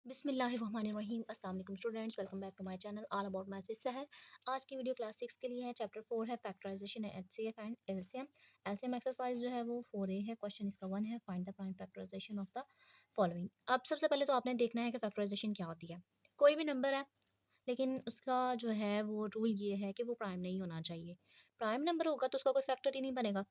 बिस्मिल्लाहिर्रहमानिर्रहीम। अस्सलाम वालेकुम students, welcome back to my channel all about maths with Sahar. आज की वीडियो क्लास 6 के लिए है। चैप्टर 4 है फैक्टराइजेशन है, HCF and LCM। LCM exercise जो है वो 4A है। क्वेश्चन इसका 1 है, find the prime factorisation of the following. अब सबसे पहले तो आपने देखना है कि फैक्टराइजेशन क्या होती है। कोई भी नंबर है लेकिन उसका जो है वो रूल ये है कि वो प्राइम नहीं होना चाहिए। प्राइम नंबर होगा तो उसका कोई फैक्टर ही नहीं बनेगा।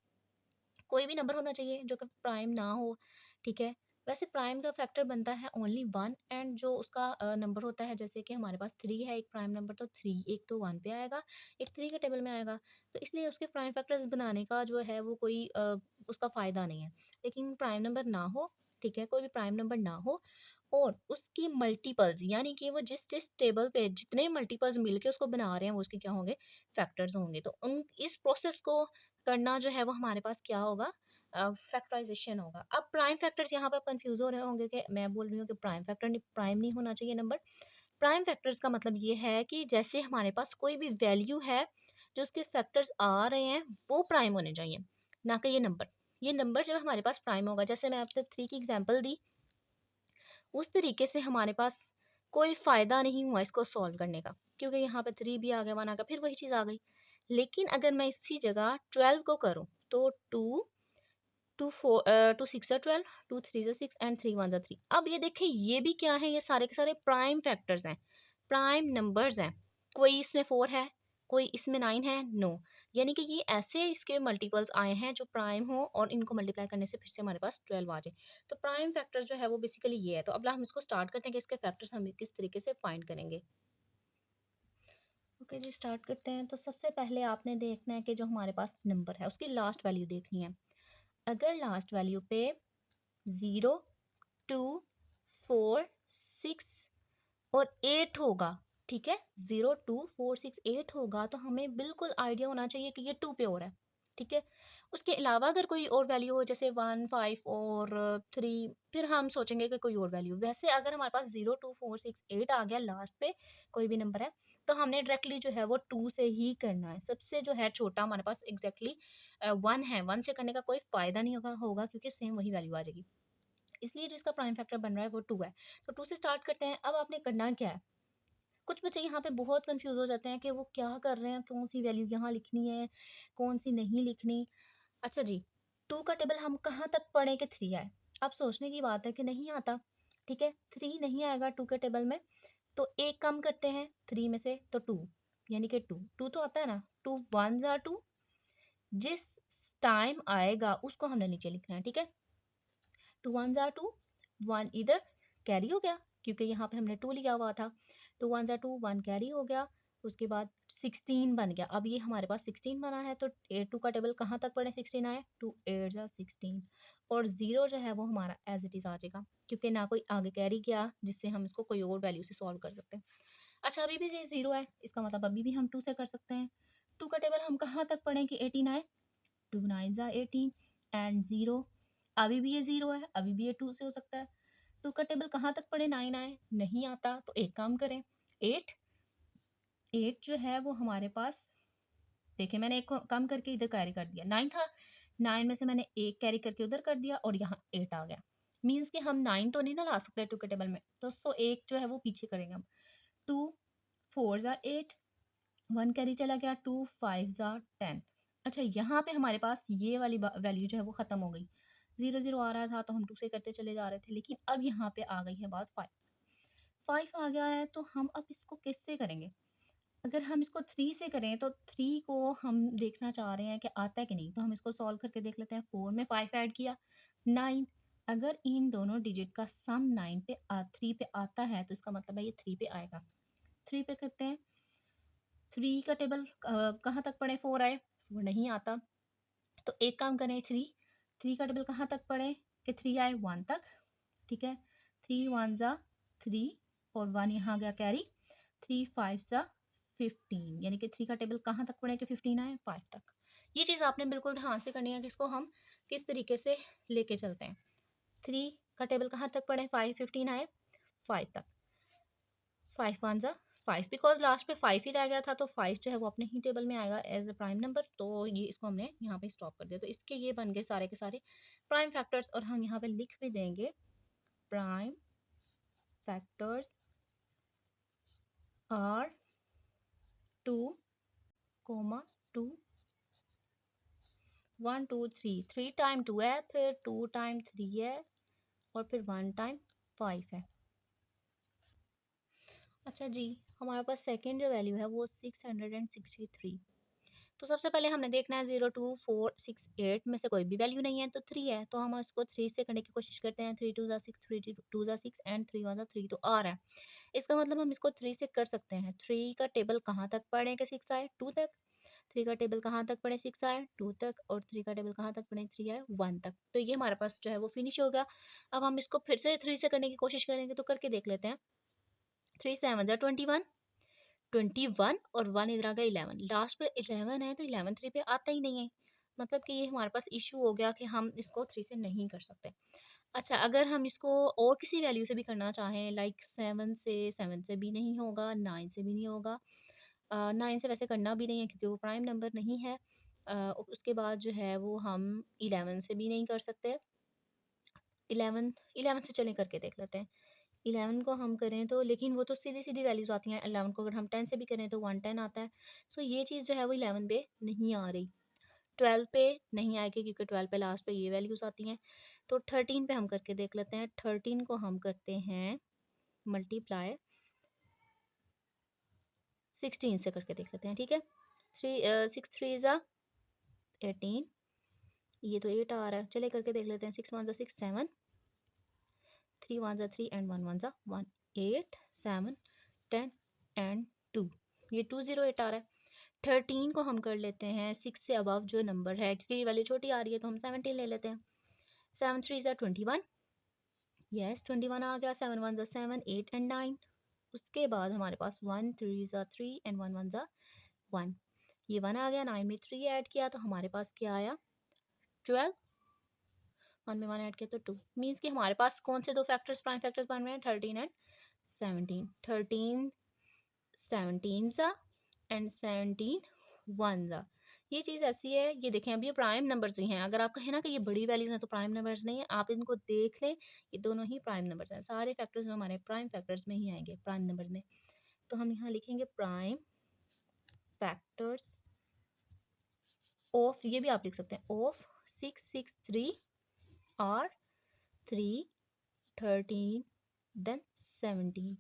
कोई भी नंबर होना चाहिए जो कि प्राइम ना हो, ठीक है। वैसे प्राइम का फैक्टर बनता है ओनली वन, एंड जो उसका नंबर होता है, जैसे कि हमारे पास थ्री है, एक प्राइम नंबर, तो थ्री एक तो वन पे आएगा, एक थ्री के टेबल में आएगा। तो इसलिए उसके प्राइम फैक्टर्स बनाने का जो है वो कोई उसका फ़ायदा नहीं है। लेकिन प्राइम नंबर ना हो, ठीक है, कोई भी प्राइम नंबर ना हो और उसकी मल्टीपल्स, यानी कि वो जिस जिस टेबल पे जितने मल्टीपल्स मिलके उसको बना रहे हैं वो उसके क्या होंगे, फैक्टर्स होंगे। तो उन इस प्रोसेस को करना जो है वो हमारे पास क्या होगा, फैक्टराइजेशन होगा। अब प्राइम फैक्टर्स यहाँ पे आप कंफ्यूज हो रहे होंगे कि मैं बोल रही हूँ कि प्राइम नहीं होना चाहिए नंबर। प्राइम फैक्टर्स का मतलब ये है कि जैसे हमारे पास कोई भी वैल्यू है, जो उसके फैक्टर्स आ रहे हैं वो प्राइम होने चाहिए, ना कि ये नंबर जब हमारे पास प्राइम होगा, जैसे मैं आपसे थ्री की एग्जांपल दी, उस तरीके से हमारे पास कोई फ़ायदा नहीं हुआ इसको सॉल्व करने का, क्योंकि यहाँ पे थ्री भी आ गया, वन आ गया, फिर वही चीज़ आ गई। लेकिन अगर मैं इसी जगह 12 को करूँ तो टू टू सिक्स ज़ा 12, टू थ्री ज़ा 6 एंड थ्री वन ज़ा 3। अब ये देखिए ये भी क्या है, ये सारे के सारे प्राइम फैक्टर्स हैं, प्राइम नंबर्स हैं। कोई इसमें 4 है, कोई इसमें 9 है, नो। यानी कि ये ऐसे इसके मल्टीपल्स आए हैं जो प्राइम हो और इनको मल्टीप्लाई करने से फिर से हमारे पास 12 आ जाए। तो प्राइम फैक्टर जो है वो बेसिकली ये है। तो अब हम इसको स्टार्ट करते हैं कि इसके फैक्टर्स हम किस तरीके से फाइंड करेंगे। ओके जी, स्टार्ट करते हैं। तो सबसे पहले आपने देखना है कि जो हमारे पास नंबर है उसकी लास्ट वैल्यू देखनी है। अगर लास्ट वैल्यू पे 0, 2, 4, 6 और 8 होगा, ठीक है, 0, 2, 4, 6, 8 होगा, तो हमें बिल्कुल आइडिया होना चाहिए कि ये 2 पे हो रहा है, ठीक है। उसके अलावा अगर कोई और वैल्यू हो, जैसे 1, 5 और 3, फिर हम सोचेंगे कि कोई और वैल्यू। वैसे अगर हमारे पास 0, 2, 4, 6, 8 आ गया लास्ट पे, कोई भी नंबर है, तो हमने डायरेक्टली जो है वो 2 से ही करना है। सबसे जो है छोटा हमारे पास एग्जैक्टली 1 है, 1 से करने का कोई फ़ायदा नहीं होगा क्योंकि सेम वही वैल्यू आ जाएगी। इसलिए जो इसका प्राइम फैक्टर बन रहा है वो 2 है। तो 2 से स्टार्ट करते हैं। अब आपने करना क्या है, कुछ बच्चे यहाँ पे बहुत कंफ्यूज हो जाते हैं कि वो क्या कर रहे हैं, कौन सी वैल्यू यहाँ लिखनी है, कौन सी नहीं लिखनी। अच्छा जी, 2 का टेबल हम कहाँ तक पढ़ें कि 3 आए। अब सोचने की बात है कि नहीं आता, ठीक है, 3 नहीं आएगा 2 के टेबल में, तो एक कम करते हैं 3 में से, तो 2, यानी कि 2 तो आता है ना, 2 1 ज़ा 2, जिस टाइम आएगा उसको हमने नीचे लिखना है, ठीक है। 2 1 ज़ा 2, 1 इधर कैरी हो गया क्योंकि यहाँ पे हमने 2 लिया हुआ था। 2 1 ज़ा 2, 1 कैरी हो गया। उसके बाद 16 बन गया। अब ये हमारे पास 16 बना है, तो 2 का टेबल कहाँ तक पढ़े 16 आए, 2 8 ज़ा 16, और 0 जो है वो हमारा एज इट इज़ आ जाएगा क्योंकि ना कोई आगे कैरी किया जिससे हम इसको कोई और वैल्यू से सॉल्व कर सकते हैं। अच्छा, अभी भी ये 0 है, इसका मतलब अभी भी हम 2 से कर सकते हैं। 2 का टेबल हम कहाँ तक पढ़ें कि 18 आए, 2 9 ज़ा 18 एंड 0, अभी भी ये 0 है, अभी भी ये 2 से हो सकता है। 2 का टेबल कहाँ तक पढ़े, 9 आए, नहीं आता, तो एक काम करें, 8 8 जो है वो हमारे पास, देखिए मैंने एक को कम करके इधर कैरी कर दिया, 9 था, 9 में से मैंने एक कैरी करके उधर कर दिया और यहाँ 8 आ गया। मीन्स कि हम 9 तो नहीं ना ला सकते 2 के टेबल में, तो उसको एक जो है वो पीछे करेंगे हम। 2 4 ज़ा 8, 1 कैरी चला गया, 2 5 ज़ा 10। अच्छा, यहाँ पे हमारे पास ये वाली वैल्यू जो है वो ख़त्म हो गई। 0 0 आ रहा था तो हम 2 से करते चले जा रहे थे, लेकिन अब यहाँ पे आ गई है बात 5। 5 आ गया है तो हम अब इसको किससे करेंगे। अगर हम इसको 3 से करें तो 3 को हम देखना चाह रहे हैं कि आता है कि नहीं, तो हम इसको सॉल्व करके देख लेते हैं। 4 में 5 ऐड किया, 9। अगर इन दोनों डिजिट का सम 9 पे 3 पे आता है तो इसका मतलब है ये 3 पे आएगा। 3 पे करते हैं। 3 का टेबल कहाँ तक पढ़े, 4 आए, 4 नहीं आता, तो एक काम करें, 3 का टेबल कहाँ तक पढ़े कि 3 आए, 1 तक, ठीक है। 3 1 ज़ा 3 और 1 यहाँ गया कैरी, 3 5 ज़ा 15, यानी कि 3 का टेबल कहाँ तक पढ़े कि 15 आए, 5 तक। ये चीज़ आपने बिल्कुल ध्यान से करनी है कि इसको हम किस तरीके से लेके चलते हैं। 3 का टेबल कहाँ तक पढ़े, 5 15 आए, 5 तक। 5 1 ज़ा 5, बिकॉज लास्ट पे 5 ही रह गया था, तो 5 जो है वो अपने ही टेबल में आएगा एज अ प्राइम नंबर, तो ये इसको हमने यहाँ पे स्टॉप कर दिया। तो इसके ये बन गए सारे के सारे प्राइम फैक्टर्स, और हम यहाँ पे लिख भी देंगे प्राइम factors are 2, 2, 1 2 3, 3 टाइम 2 है, फिर 2 टाइम 3 है, और फिर 1 टाइम 5 है। अच्छा जी, हमारे पास सेकेंड जो वैल्यू है वो 663। तो सबसे पहले हमने देखना है 0 2 4 6 8 में से कोई भी वैल्यू नहीं है तो 3 है, तो हम इसको 3 से करने की कोशिश करते हैं। 3 2 ज़ा 6, 3 2 ज़ा 6 एंड 3 1 ज़ा 3, तो आ रहा है। इसका मतलब हम इसको 3 से कर सकते हैं। 3 का टेबल कहाँ तक पढ़ें कि 6 आए? 2 तक। 3 का टेबल कहाँ तक पढ़े? 6 आए? 2 तक। और 3 का टेबल कहाँ तक पढ़े? 3 आए? 1 तक। तो ये हमारे पास जो है वो फिनिश हो गया। अब हम इसको फिर से 3 से करने की कोशिश करेंगे, तो करके देख लेते हैं। 3 7 ज़ा 21, 21 और 1 इधर आ गया 11, लास्ट पे 11 है, तो 11 3 पे आता ही नहीं है। मतलब कि ये हमारे पास इशू हो गया कि हम इसको 3 से नहीं कर सकते। अच्छा, अगर हम इसको और किसी वैल्यू से भी करना चाहें, लाइक 7 से भी नहीं होगा, 9 से भी नहीं होगा। 9 से वैसे करना भी नहीं है क्योंकि वो प्राइम नंबर नहीं है। उसके बाद जो है वो हम 11 से भी नहीं कर सकते। 11 से चलें करके देख लेते हैं। 11 को हम करें तो, लेकिन वो तो सीधी-सीधी वैल्यूज़ आती हैं। 11 को अगर हम 10 से भी करें तो 110 आता है। सो ये चीज़ जो है वो 11 पे नहीं आ रही। 12 पे नहीं आएगी क्योंकि 12 पे लास्ट पे ये वैल्यूज़ आती हैं। तो 13 पे हम करके देख लेते हैं। 13 को हम करते हैं मल्टीप्लाई 16 से करके देख लेते हैं, ठीक है? 6 3 ज़ा 18, ये तो 8 आ रहा है। चलिए करके देख लेते हैं। 6 1 ज़ा 6 7, 3 1 ज़ा 3 एंड 1 1 ज़ा 1, 8 7 10 एंड 2, ये 208 आ रहा है। 13 को हम कर लेते हैं 6 से अबव जो नंबर है, क्योंकि ये वाली छोटी आ रही है तो हम 17 ले लेते हैं। 7 3 ज़ा 21, यस 21 आ गया। 7 1 ज़ा 7 8 एंड 9। उसके बाद हमारे पास 1 3 ज़ा 3 एंड 1 1 ज़ा 1, ये 1 आ गया। 9 में 3 ऐड किया तो हमारे पास क्या आया? 12। 1 में 1 ऐड किया तो 2, मीन्स कि हमारे पास कौन से दो फैक्टर्स प्राइम फैक्टर्स बन रहे हैं? 13 एंड 17। 13 17 ज़ा एंड 17 1 ज़ा। ये चीज़ ऐसी है, ये देखें अब ये प्राइम नंबर्स ही हैं। अगर आप कहें ना कि ये बड़ी वैल्यूज हैं तो प्राइम नंबर्स नहीं है, आप इनको देख लें, ये दोनों ही प्राइम नंबर्स हैं। सारे फैक्टर्स जो हमारे प्राइम फैक्टर्स में ही आएंगे, प्राइम नंबर्स में। तो हम यहाँ लिखेंगे प्राइम फैक्टर्स ऑफ, ये भी आप लिख सकते हैं, ऑफ 663 और 3 13 देन 17।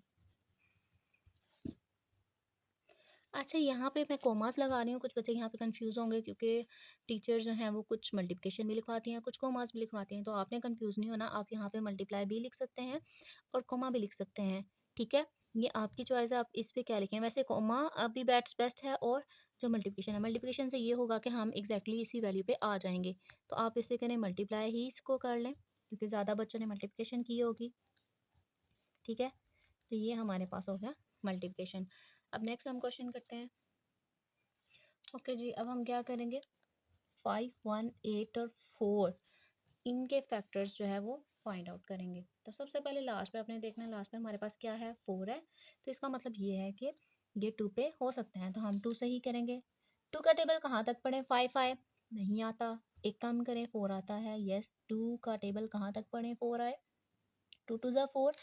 अच्छा, यहाँ पे मैं कॉमास लगा रही हूँ, कुछ बच्चे यहाँ पे कंफ्यूज होंगे क्योंकि टीचर जो हैं वो कुछ मल्टीप्लिकेशन भी लिखवाती हैं, कुछ कॉमास भी लिखवाती हैं, तो आपने कंफ्यूज नहीं होना। आप यहाँ पे मल्टीप्लाई भी लिख सकते हैं और कॉमा भी लिख सकते हैं, ठीक है? ये आपकी चॉइस है, आप इस पे क्या लिखें। वैसे कॉमा अभी बेस्ट है, और जो मल्टीप्लिकेशन है, मल्टीप्लिकेशन से ये होगा कि हम एग्जैक्टली इसी वैल्यू पे आ जाएंगे। तो आप इसे करें मल्टीप्लाई ही इसको कर लें, क्योंकि ज़्यादा बच्चों ने मल्टीप्लिकेशन की होगी, ठीक है? तो ये हमारे पास हो गया मल्टीप्लिकेशन। अब नेक्स्ट हम क्वेश्चन करते हैं। ओके जी, अब हम क्या करेंगे? 5 1 8 और 4, इनके फैक्टर्स जो है वो फाइंड आउट करेंगे। तो सबसे पहले लास्ट पे आपने देखना है, लास्ट पे हमारे पास क्या है? 4 है। तो इसका मतलब ये है कि ये 2 पे हो सकते हैं, तो हम 2 से ही करेंगे। 2 का टेबल कहाँ तक पढ़ें? 5 आए? नहीं आता। एक काम करें, 4 आता है। यस, 2 का टेबल कहाँ तक पढ़ें? 4 आए। 2 2 ज़ा 4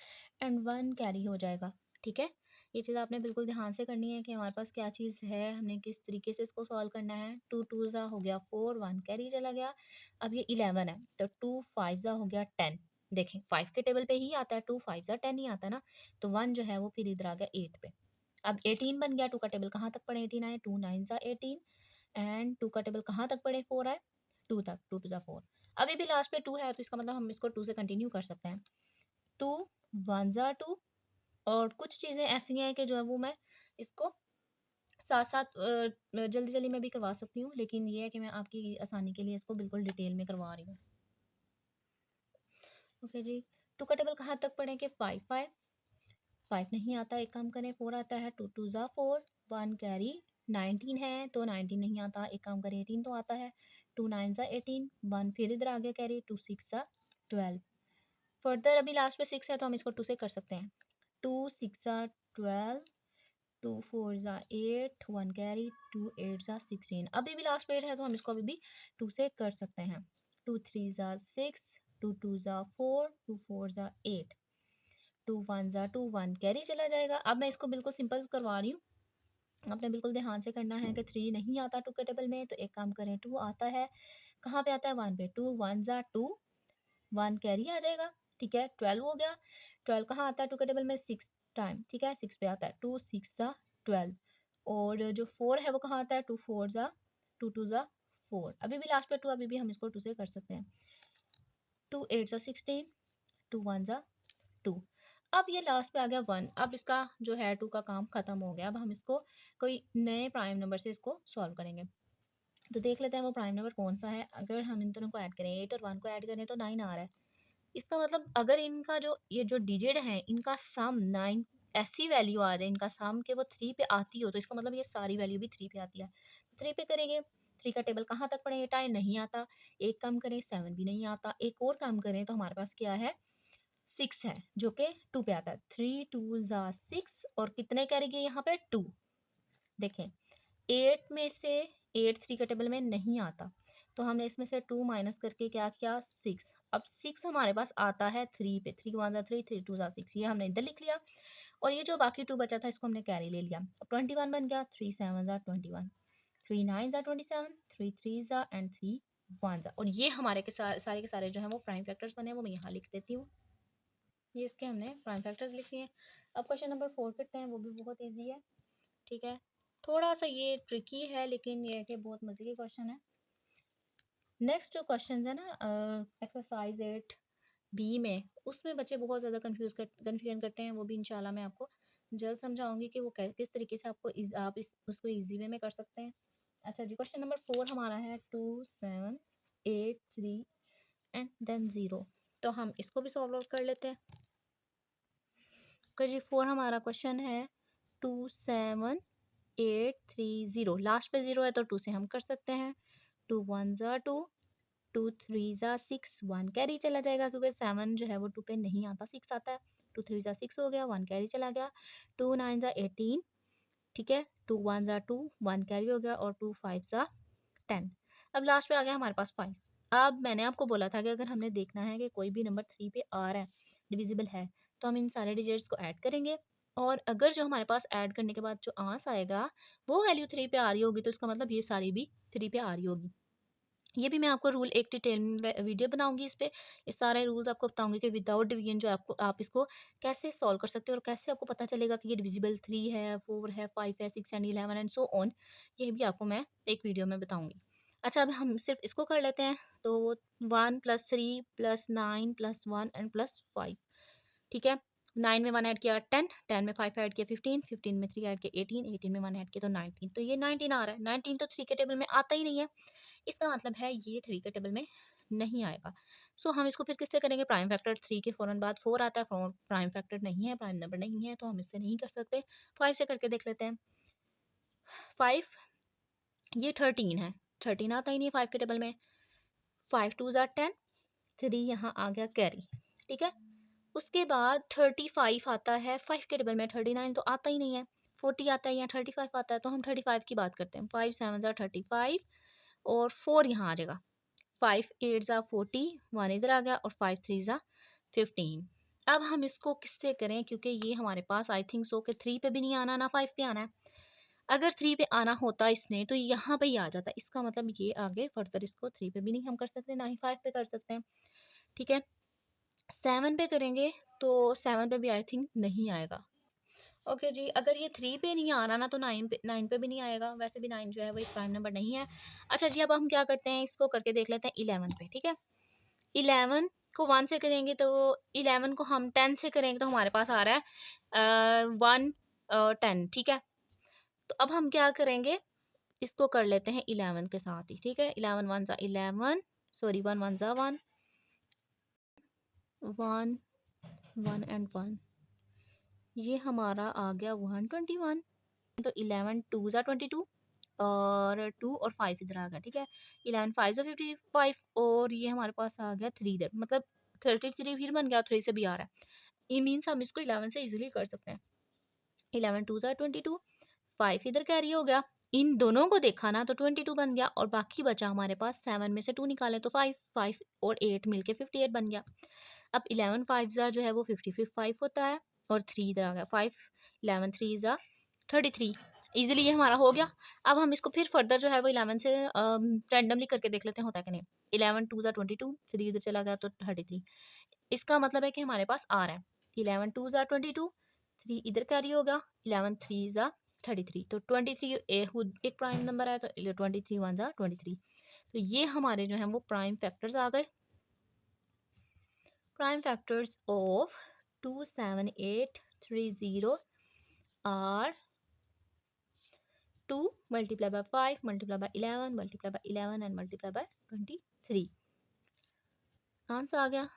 एंड 1 कैरी हो जाएगा, ठीक है? ये चीज़ आपने बिल्कुल ध्यान से करनी है कि हमारे पास क्या चीज़ है, हमने किस तरीके से इसको सॉल्व करना है। 2 2 ज़ा हो गया 4, 1 कैरी चला गया। अब ये 11 है, तो 2 5 ज़ा हो गया 10। देखें 5 के टेबल पे ही आता है, 2 5 ज़ा 10 ही आता है ना, तो 1 जो है वो फिर इधर आ गया 8 पे। अब 18 बन गया। 2 का टेबल कहाँ तक पढ़े? 18 आए। 2 9 ज़ा 18 एंड 2 का टेबल कहाँ तक पढ़े? 4 आए। 2 तक, 2 2 ज़ा 4। अभी भी लास्ट पे 2 है, तो इसका मतलब हम इसको 2 से कंटिन्यू कर सकते हैं। 2 1 ज़ा 2, और कुछ चीज़ें ऐसी हैं कि जो है वो मैं इसको साथ-साथ जल्दी-जल्दी में भी करवा सकती हूँ, लेकिन ये है कि मैं आपकी आसानी के लिए इसको बिल्कुल डिटेल में करवा रही हूँ। ओके जी, 2 का टेबल कहाँ तक पढ़ें कि 5 आए? 5 नहीं आता, एक काम करें 4 आता है। 2 2 ज़ा 4, 1 कैरी। 19 है तो 19 नहीं आता, एक काम करें 18 तो आता है। 2 9 ज़ा 18, 1 फिर इधर आ गया कैरी। 2 6 ज़ा 12। फर्दर अभी लास्ट पे 6 है तो हम इसको 2 से कर सकते हैं। 2 6 ज़ा 12, 2 4 ज़ा 8, 1 कैरी। 2 8 ज़ा 16। अभी भी लास्ट पे 8 है तो हम इसको अभी भी 2 से कर सकते हैं। 2 3 ज़ा 6, 2 2 ज़ा 4, 2 4 ज़ा 8। 2 1 जा 2 1 कैरी चला जाएगा। अब मैं इसको बिल्कुल सिंपल करवा रही हूँ, आपने बिल्कुल ध्यान से करना है कि 3 नहीं आता 2 के टेबल में, तो एक काम करें 2 आता है, कहाँ पे आता है 1 पे, 2 1 जा 2 1 कैरी आ जाएगा, ठीक है। 12 हो गया, 12 कहाँ आता है 2 के टेबल में, 6 टाइम, ठीक है, 6 पे आता है, 2 6 जा 12। और जो 4 है वो कहाँ आता है, 2 4 जा 2 2 जा 4, अभी भी लास्ट पे 2, अभी भी हम इसको 2 से कर सकते हैं, 2 8 जा 16, 2 1 जा 2। अब ये लास्ट पे आ गया 1, अब इसका जो है 2 का काम खत्म हो गया। अब हम इसको कोई नए प्राइम नंबर से इसको सॉल्व करेंगे, तो देख लेते हैं वो प्राइम नंबर कौन सा है। अगर हम इन दोनों को ऐड करें, 8 और 1 को ऐड करें तो 9 आ रहा है। इसका मतलब अगर इनका जो ये जो डिजिट है इनका सम 9 ऐसी वैल्यू आ जाए, इनका सम के वो 3 पे आती हो, तो इसका मतलब ये सारी वैल्यू भी 3 पे आती है। 3 पे करेंगे, 3 का टेबल कहाँ तक पढ़ेंगे, 10 नहीं आता, एक कम करें 7 भी नहीं आता, एक और कम करें तो हमारे पास क्या है 6 है जो कि 2 पे आता है। 3 2 जा 6 और कितने करेंगे यहाँ पे 2। देखें 8 में से 8 3 का टेबल में नहीं आता, तो हमने इसमें से 2 माइनस करके क्या किया 6। अब 6 हमारे पास आता है 3 पे, 3 1 जा 3 3 2 जा 6, ये हमने इधर लिख लिया। और ये जो बाकी 2 बचा था इसको हमने कैरी ले लिया। अब 21 बन गया, 3 7 जा 21, 3 9 जा 27, 3 3 जा एंड 3 1 जा। और ये हमारे सारे के सारे जो है वो प्राइम फैक्टर्स बने, वो मैं यहाँ लिख देती हूँ। ये इसके हमने प्राइम फैक्टर्स लिख लिए। अब क्वेश्चन नंबर 4 करते हैं, वो भी बहुत ईजी है, ठीक है। थोड़ा सा ये ट्रिकी है लेकिन ये है कि बहुत मजे के क्वेश्चन है। नेक्स्ट जो क्वेश्चन है ना एक्सरसाइज 8 बी में, उसमें बच्चे बहुत ज़्यादा कन्फ्यूजन करते हैं, वो भी इंशाल्लाह मैं आपको जल्द समझाऊंगी कि वो किस तरीके से आप उसको इजी वे में कर सकते हैं। अच्छा जी, क्वेश्चन नंबर 4 हमारा है 2 7 8 3 एंड देन 0, तो हम इसको भी सॉल्व आउट कर लेते हैं। जी 4 हमारा क्वेश्चन है 2 7 8 3 0, लास्ट पे 0 है तो 2 से हम कर सकते हैं। 2 1 जा 2, 2 3 जा 6, 1 कैरी चला जाएगा क्योंकि 7 जो है वो 2 पे नहीं आता, 6 आता है। 2 3 जा 6 हो गया, 1 कैरी चला गया। 2 9 जा 18, ठीक है। 2 1 जा 2, 1 कैरी हो गया और 2 5 जा 10। अब लास्ट पे आ गया हमारे पास 5। अब मैंने आपको बोला था कि अगर हमने देखना है कि कोई भी नंबर 3 पे आ रहा है, डिविजिबल है, तो हम इन सारे डिजिट्स को ऐड करेंगे। और अगर जो हमारे पास ऐड करने के बाद जो आंसर आएगा वो वैल्यू 3 पे आ रही होगी, तो इसका मतलब ये सारी भी 3 पे आ रही होगी। ये भी मैं आपको रूल एक डिटेल में वीडियो बनाऊंगी इस पे, ये सारे रूल्स आपको बताऊंगी कि विदाउट डिवीजन जो आप इसको कैसे सॉल्व कर सकते हो और कैसे आपको पता चलेगा कि ये डिविजिबल 3 है 4 है 5 है 6 एंड 11 एंड सो ऑन, ये भी आपको मैं एक वीडियो में बताऊंगी। अच्छा अब हम सिर्फ इसको कर लेते हैं, तो 1 + 3 + 9 + 1 एंड +5, ठीक है। 9 में 1 ऐड किया 10, 10 में 5 ऐड किया 15, 15 में 3 ऐड किया 18, 18 में 1 ऐड किया तो 19, तो ये 19 आ रहा है। 19 तो 3 के टेबल में आता ही नहीं है, इसका मतलब है ये 3 के टेबल में नहीं आएगा। सो हम इसको फिर किससे करेंगे, प्राइम फैक्टर 3 के फ़ौरन बाद 4 आता है, प्राइम फैक्टर नहीं है, प्राइम नंबर नहीं है, तो हम इससे नहीं कर सकते। 5 से करके देख लेते हैं। 5 ये 13 है, 13 आता ही नहीं है 5 के टेबल में। 5 2 ज़ा 10, 3 यहाँ आ गया कैरी, ठीक है। उसके बाद 35 आता है 5 के टेबल में, 39 तो आता ही नहीं है। 40 आता है या 35 आता है, तो हम 35 की बात करते हैं। 5 7 ज़ा 35 और 4 यहाँ आ जाएगा। 5 8 ज़ा 40, 1 इधर आ गया और 5 3 ज़ा 15। अब हम इसको किससे करें, क्योंकि ये हमारे पास आई थिंक सो कि 3 पे भी नहीं आना ना 5 पे आना है। अगर 3 पे आना होता इसने तो यहाँ पे ही आ जाता, इसका मतलब ये आगे फर्दर इसको 3 पे भी नहीं हम कर सकते, ना ही 5 पे कर सकते हैं, ठीक है। 7 पे करेंगे तो 7 पे भी आई थिंक नहीं आएगा। ओके जी, अगर ये 3 पे नहीं आ रहा ना तो 9 पे भी नहीं आएगा, वैसे भी 9 जो है वो एक प्राइम नंबर नहीं है। अच्छा जी, अब हम क्या करते हैं, इसको करके देख लेते हैं 11 पे, ठीक है। 11 को 1 से करेंगे तो 11 को हम 10 से करेंगे तो हमारे पास आ रहा है 1 10, ठीक है। तो अब हम क्या करेंगे, इसको कर लेते हैं 11 के साथ ही, ठीक है। 11 1 ज़ा 11, सॉरी 1 1 ज़ा 1, 1 1 एंड 1, ये हमारा आ गया 121। तो 11 2 ज़ा 22 और 2 और 5 इधर आ गया, ठीक है। 11 5 ज़ा 55 और ये हमारे पास आ गया 3 इधर, मतलब 33 फिर बन गया, 3 से भी आ रहा है। ये मीन्स हम इसको 11 से इजीली कर सकते हैं। 11 2 ज़ा 22, 5 इधर कैरी हो गया, इन दोनों को देखा ना तो 22 बन गया और बाकी बचा हमारे पास 7 में से 2 निकाले तो 5 5 और 8 मिलके 58 बन गया। अब 11 5 ज़ा जो है वो 55 होता है और 3 इधर आ गया 5 11 3 ज़ा 33 इजीली ये हमारा हो गया। अब हम इसको फिर फर्दर जो है वो 11 से रैंडमली करके देख लेते हैं होता है कि नहीं। 11 2 ज़ा 22 3 इधर चला गया तो 33। इसका मतलब है कि हमारे पास आ रहा है 11 2 ज़ा 22 3 इधर कैरी होगा 11 3 ज़ा 33 तो 23 एक प्राइम नंबर है तो 23 1 ज़ा 23 तो ये हमारे जो हैं वो प्राइम फैक्टर्स आ गए। Prime factors of 27830 are 2 multiplied by 5 multiplied by 11 multiplied by 11 and multiplied by 23 answer आ गया।